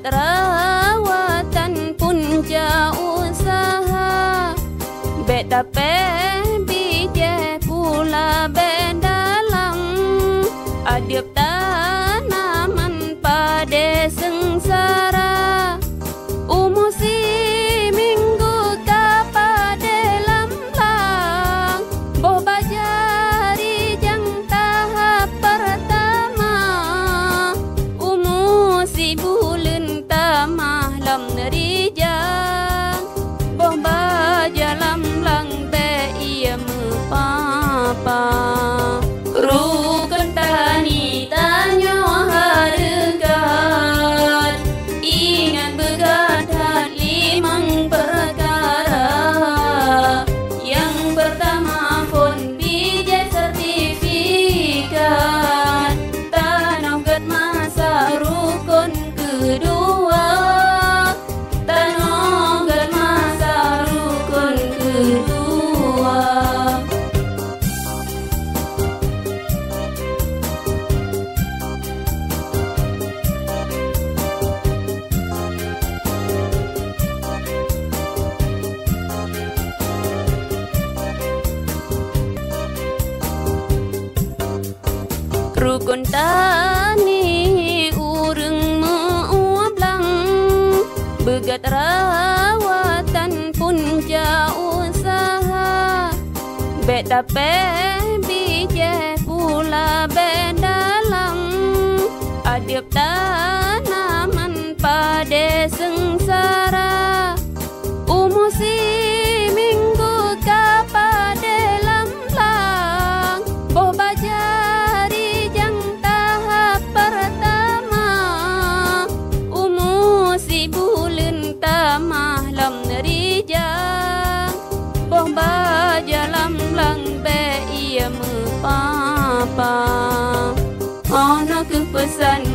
rawatan punca usaha, beda bije pula bedalang, adiap tanaman pada sengsara, umusi minggu kapade lamblang, boh bajari jang tahap pertama, umusi bulan tamah lam nerijang, boh baja lamblang be ia mepapa. Rukun tani tanyo hargat, ingat begadat limang perkara. Yang pertama pun biji sertifikat, tanah gat masa rukun kedua, tanah gat masa rukun kedua. Rukun tani urang meublang, begat rawatan punca usaha, beda bije pula bedalang, adiap tanaman pada sengsara, umusi minggu kapade lamblang, boh bajari jang tahap pertama, umusi bulan tamah lam nerijang, boh baja lamblang be ia mepapa. Ana kepesan